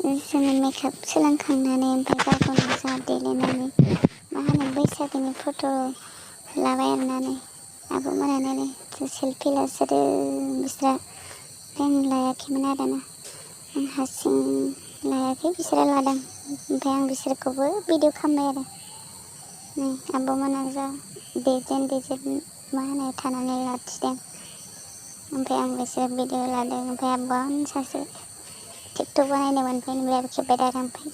जोङो मेकआप सोलोंखांनानै ओमफ्राय गावखौनो जा देलायनानै मा होनो बैसागोनि फट' लाबाय आरोनानै आब'मोनानो सेल्फि लासोदो बिस्रा टाइम लायाखैमोन आरोना आं हारसिं लायाखै बिसोरो लादों ओमफ्राय आं बिसोरखौबो भिडिअ खालामबाय आरो नै आब'मोना जा बेजेन मा होनो थानानै लाखिदों ओमफ्राय आं बिसोर भिडिअ लादों ओमफ्राय आब'आनो सासे टिकटक बानायदोंमोन ओमफ्राय बेयाव खेबबाय आरो ओमफ्राय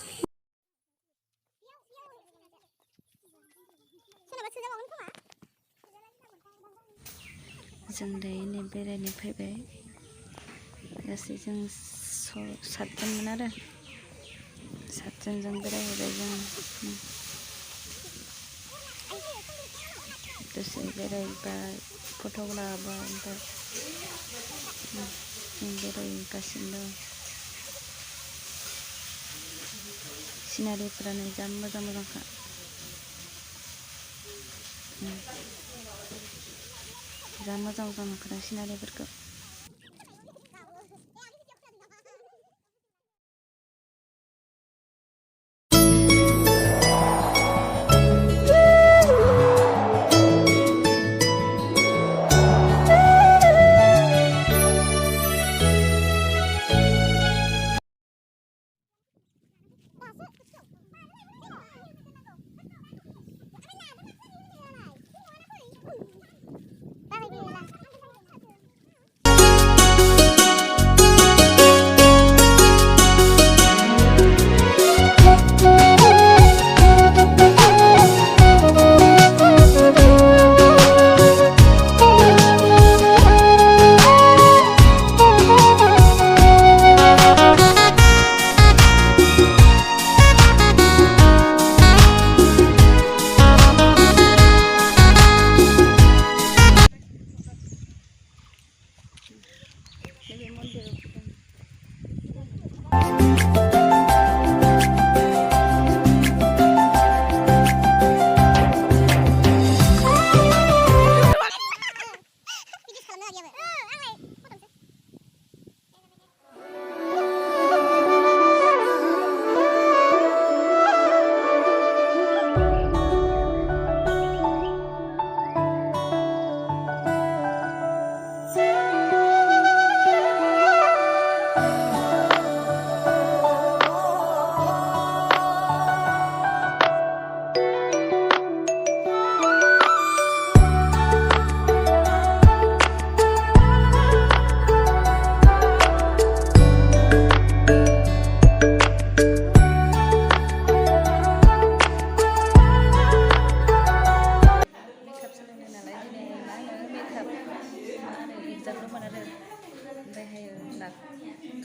जों दायो बेरायनो फैबाय गासै जों 7जनमोन आरो 7जनजों बेरायहैबाय जों दसे बेरायबाय फट' लाबाय ओमफ्राय जों बेरायगासिनो दं सिनारिफोरानो जा मोजांखा जा मोजां नुखादों सिनारिफोरखौ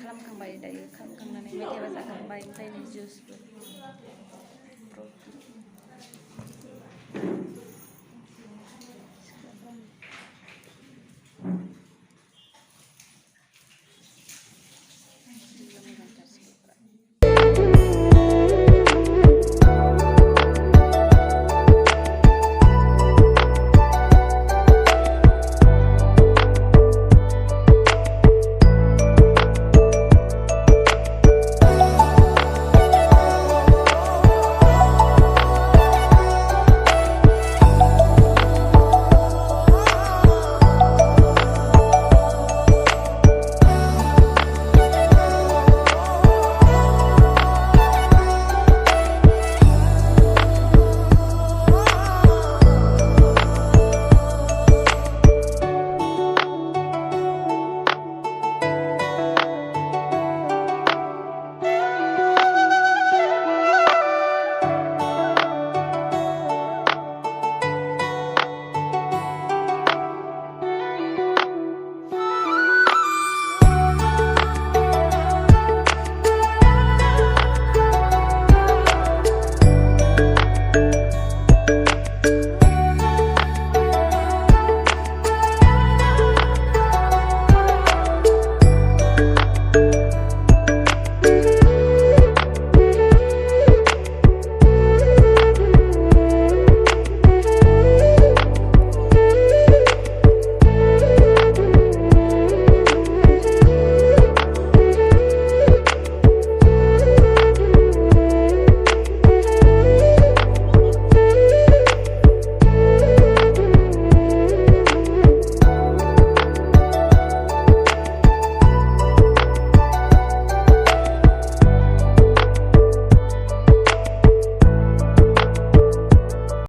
खालामखांबाय दायो खालामखांनानै मेथाइबो जाखांबाय ओमफ्राय नै जुसबो